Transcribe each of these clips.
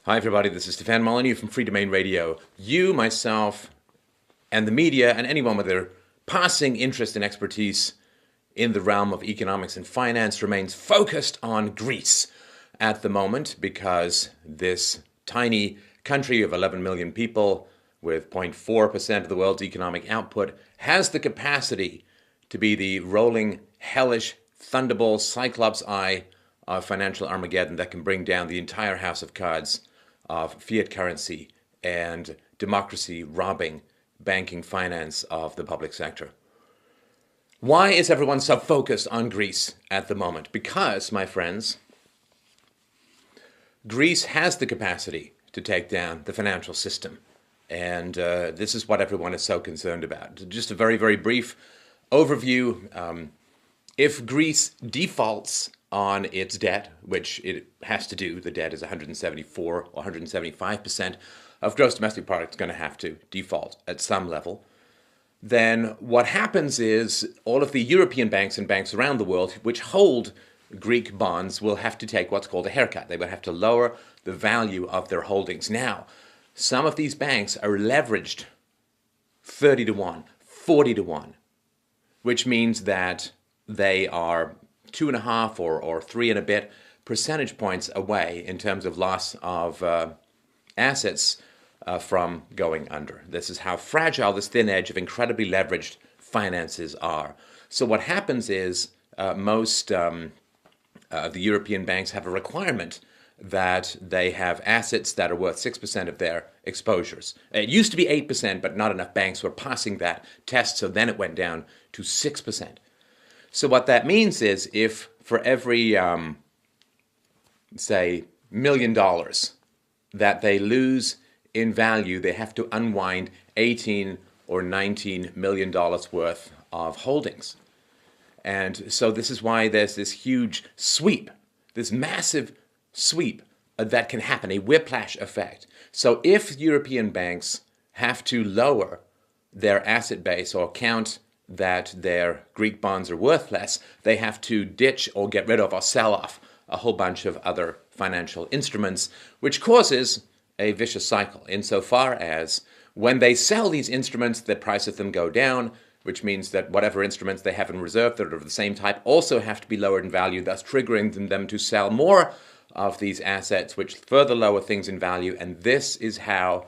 Hi, everybody. This is Stefan Molyneux from Free Domain Radio. You, myself, and the media, and anyone with their passing interest and expertise in the realm of economics and finance remains focused on Greece at the moment because this tiny country of 11 million people with 0.4% of the world's economic output has the capacity to be the rolling, hellish, thunderbolt, cyclops eye of financial Armageddon that can bring down the entire house of cards of fiat currency and democracy robbing banking finance of the public sector. Why is everyone so focused on Greece at the moment? Because, my friends, Greece has the capacity to take down the financial system. And this is what everyone is so concerned about. Just a very, very brief overview. If Greece defaults on its debt, which it has to do, the debt is 174 or 175% of gross domestic product, is going to have to default at some level, then what happens is all of the European banks and banks around the world which hold Greek bonds will have to take what's called a haircut. They will have to lower the value of their holdings. Now, some of these banks are leveraged 30 to 1, 40 to 1, which means that they are 2.5 or 3 and a bit percentage points away in terms of loss of assets from going under. This is how fragile this thin edge of incredibly leveraged finances are. So what happens is most of the European banks have a requirement that they have assets that are worth 6% of their exposures. It used to be 8%, but not enough banks were passing that test, so then it went down to 6%. So what that means is if for every, say, $1 million that they lose in value, they have to unwind 18 or $19 million worth of holdings. And so this is why there's this huge sweep, this massive sweep that can happen, a whiplash effect. So if European banks have to lower their asset base or count that their Greek bonds are worth less, they have to ditch or get rid of or sell off a whole bunch of other financial instruments, which causes a vicious cycle insofar as when they sell these instruments, the price of them go down, which means that whatever instruments they have in reserve that are of the same type also have to be lowered in value, thus triggering them to sell more of these assets, which further lower things in value. And this is how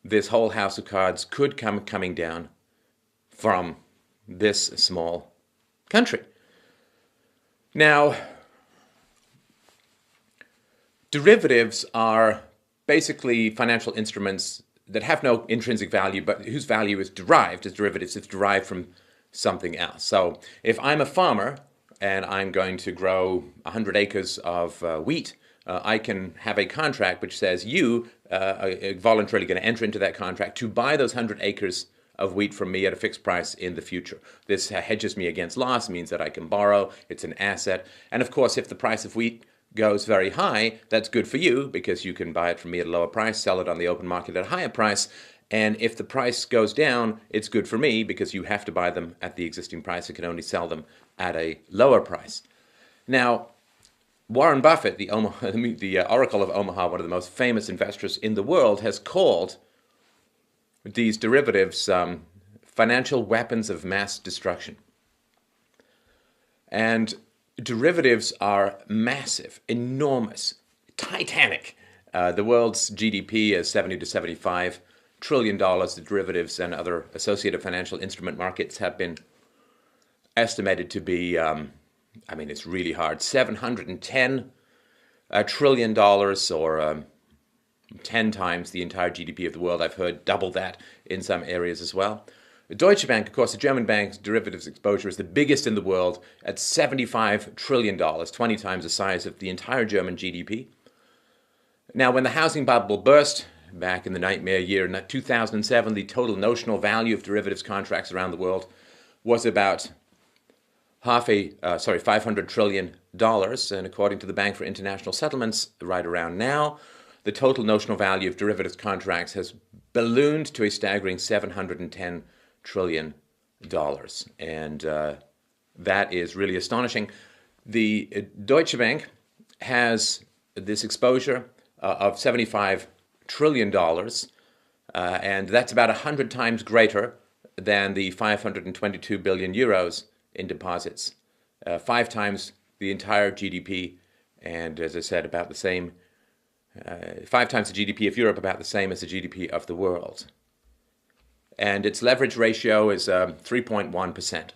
this whole house of cards could come coming down from this small country. Now, derivatives are basically financial instruments that have no intrinsic value, but whose value is derived as derivatives. It's derived from something else. So if I'm a farmer and I'm going to grow 100 acres of wheat, I can have a contract which says you are voluntarily going to enter into that contract to buy those 100 acres of wheat from me at a fixed price in the future. This hedges me against loss, means that I can borrow, it's an asset. And of course, if the price of wheat goes very high, that's good for you because you can buy it from me at a lower price, sell it on the open market at a higher price. And if the price goes down, it's good for me because you have to buy them at the existing price and can only sell them at a lower price. Now, Warren Buffett, the Oracle of Omaha, one of the most famous investors in the world, has called these derivatives financial weapons of mass destruction. And derivatives are massive, enormous, titanic. The world's GDP is $70 to $75 trillion. The derivatives and other associated financial instrument markets have been estimated to be, it's really hard, $710 trillion or 10 times the entire GDP of the world. I've heard double that in some areas as well. Deutsche Bank, of course, the German bank's derivatives exposure is the biggest in the world at $75 trillion, 20 times the size of the entire German GDP. Now, when the housing bubble burst back in the nightmare year in 2007, the total notional value of derivatives contracts around the world was about $500 trillion. And according to the Bank for International Settlements, right around now, the total notional value of derivatives contracts has ballooned to a staggering $710 trillion. And that is really astonishing. The Deutsche Bank has this exposure of $75 trillion, and that's about 100 times greater than the 522 billion euros in deposits, 5 times the entire GDP, and as I said, about the same, 5 times the GDP of Europe, about the same as the GDP of the world. And its leverage ratio is 3.1%,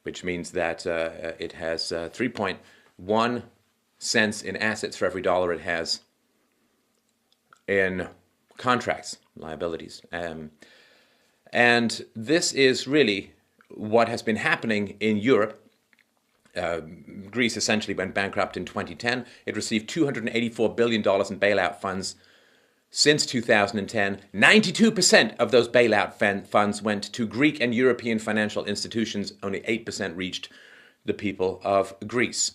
which means that it has 3.1 cents in assets for every dollar it has in contracts, liabilities. And this is really what has been happening in Europe. Greece essentially went bankrupt in 2010. It received $284 billion in bailout funds since 2010. 92% of those bailout funds went to Greek and European financial institutions. Only 8% reached the people of Greece.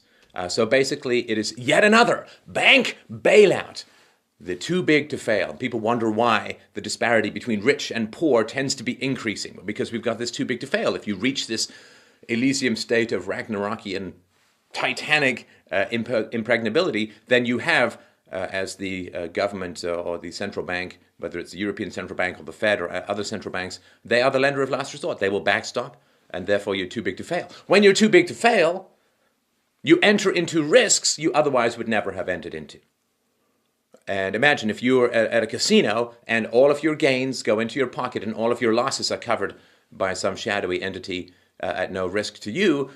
So basically, it is yet another bank bailout. They're too big to fail. People wonder why the disparity between rich and poor tends to be increasing. Because we've got this too big to fail. If you reach this Elysium state of Ragnarokian, titanic impregnability, then you have, as the government or the central bank, whether it's the European Central Bank or the Fed or other central banks, they are the lender of last resort. They will backstop, and therefore you're too big to fail. When you're too big to fail, you enter into risks you otherwise would never have entered into. And imagine if you're at a casino and all of your gains go into your pocket and all of your losses are covered by some shadowy entity at no risk to you.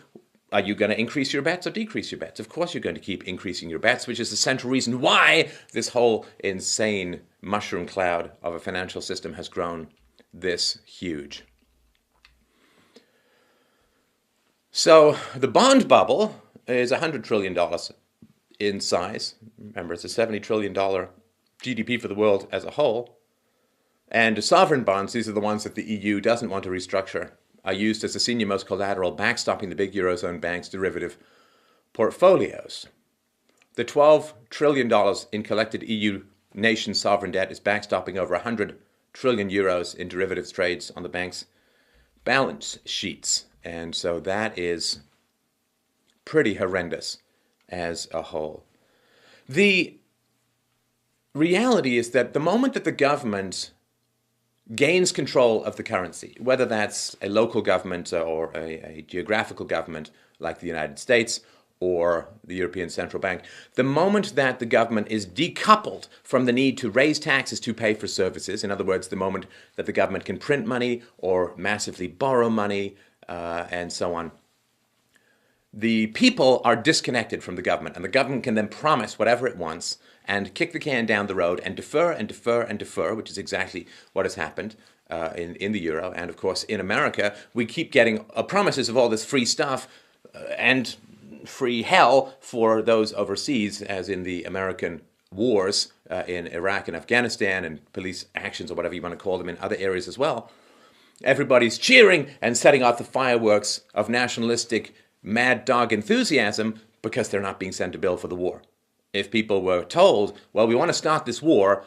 Are you going to increase your bets or decrease your bets? Of course you're going to keep increasing your bets, which is the central reason why this whole insane mushroom cloud of a financial system has grown this huge. So the bond bubble is $100 trillion in size. Remember, it's a $70 trillion GDP for the world as a whole. And sovereign bonds, these are the ones that the EU doesn't want to restructure, are used as the senior-most collateral, backstopping the big Eurozone banks' derivative portfolios. The $12 trillion in collected EU nation sovereign debt is backstopping over 100 trillion euros in derivatives trades on the banks' balance sheets. And so that is pretty horrendous as a whole. The reality is that the moment that the government gains control of the currency, whether that's a local government or a geographical government like the United States or the European Central Bank, the moment that the government is decoupled from the need to raise taxes to pay for services, in other words, the moment that the government can print money or massively borrow money and so on, the people are disconnected from the government, and the government can then promise whatever it wants and kick the can down the road and defer and defer and defer, which is exactly what has happened in the euro. And of course, in America, we keep getting promises of all this free stuff and free hell for those overseas, as in the American wars in Iraq and Afghanistan and police actions or whatever you want to call them in other areas as well. Everybody's cheering and setting off the fireworks of nationalistic mad dog enthusiasm because they're not being sent a bill for the war. If people were told, well, we want to start this war,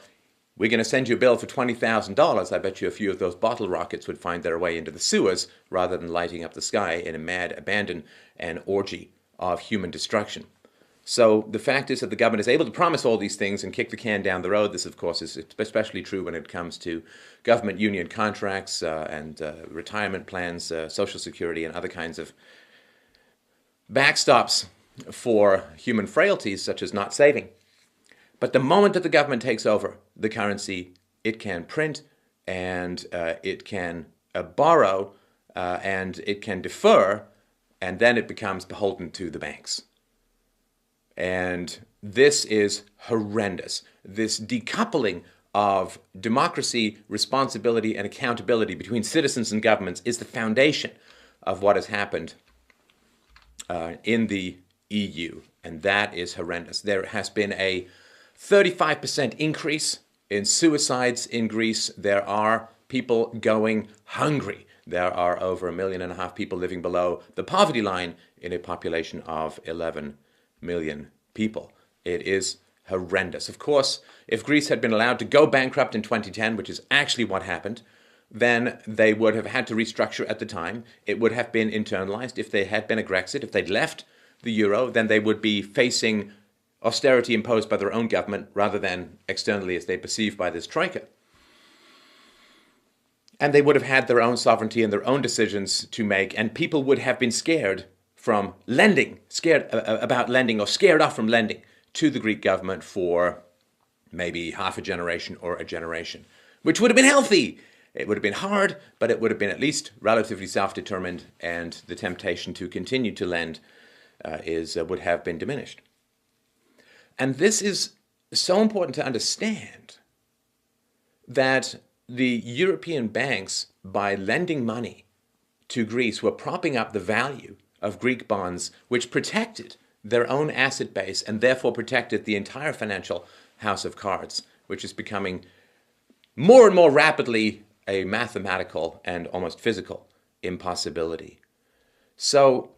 we're going to send you a bill for $20,000, I bet you a few of those bottle rockets would find their way into the sewers rather than lighting up the sky in a mad abandon and orgy of human destruction. So the fact is that the government is able to promise all these things and kick the can down the road. This, of course, is especially true when it comes to government union contracts and retirement plans, Social Security, and other kinds of backstops for human frailties, such as not saving. But the moment that the government takes over the currency, it can print and it can borrow and it can defer, and then it becomes beholden to the banks. And this is horrendous. This decoupling of democracy, responsibility, and accountability between citizens and governments is the foundation of what has happened in the EU, and that is horrendous. There has been a 35% increase in suicides in Greece. There are people going hungry. There are over 1.5 million people living below the poverty line in a population of 11 million people. It is horrendous. Of course, if Greece had been allowed to go bankrupt in 2010, which is actually what happened, then they would have had to restructure at the time. It would have been internalized. If they had been a Grexit, if they'd left the euro, then they would be facing austerity imposed by their own government rather than externally as they perceive by this troika. And they would have had their own sovereignty and their own decisions to make, and people would have been scared from lending, scared about lending or scared off from lending to the Greek government for maybe half a generation or a generation, which would have been healthy. It would have been hard, but it would have been at least relatively self-determined, and the temptation to continue to lend would have been diminished. And this is so important to understand, that the European banks, by lending money to Greece, were propping up the value of Greek bonds, which protected their own asset base and therefore protected the entire financial house of cards, which is becoming more and more rapidly a mathematical and almost physical impossibility. So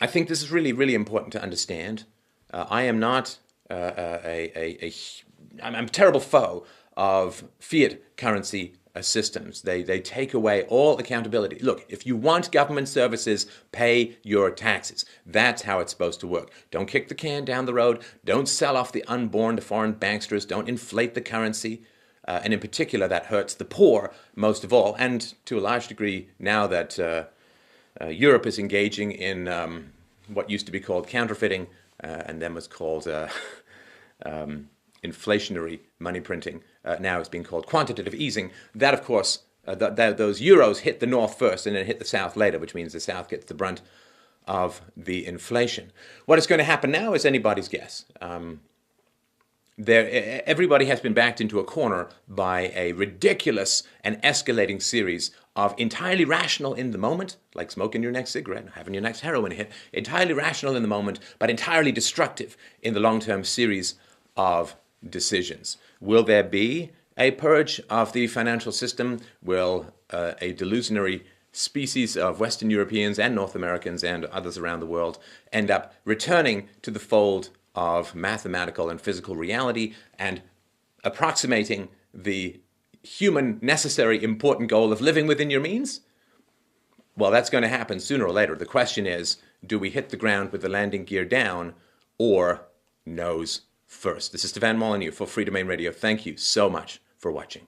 I think this is really, really important to understand. I am not I'm a terrible foe of fiat currency systems. They take away all accountability. Look, if you want government services, pay your taxes. That's how it's supposed to work. Don't kick the can down the road. Don't sell off the unborn to foreign banksters. Don't inflate the currency. And in particular, that hurts the poor most of all. And to a large degree, now that Europe is engaging in what used to be called counterfeiting and then was called inflationary money printing, now is being called quantitative easing. That, of course, those euros hit the north first and then hit the south later, which means the south gets the brunt of the inflation. What is going to happen now is anybody's guess. Everybody has been backed into a corner by a ridiculous and escalating series of entirely rational in the moment, like smoking your next cigarette and having your next heroin hit, entirely rational in the moment, but entirely destructive in the long-term series of decisions. Will there be a purge of the financial system? Will a delusionary species of Western Europeans and North Americans and others around the world end up returning to the fold of mathematical and physical reality and approximating the human, necessary, important goal of living within your means? Well, that's going to happen sooner or later. The question is, do we hit the ground with the landing gear down or nose first? This is Stefan Molyneux for Free Domain Radio. Thank you so much for watching.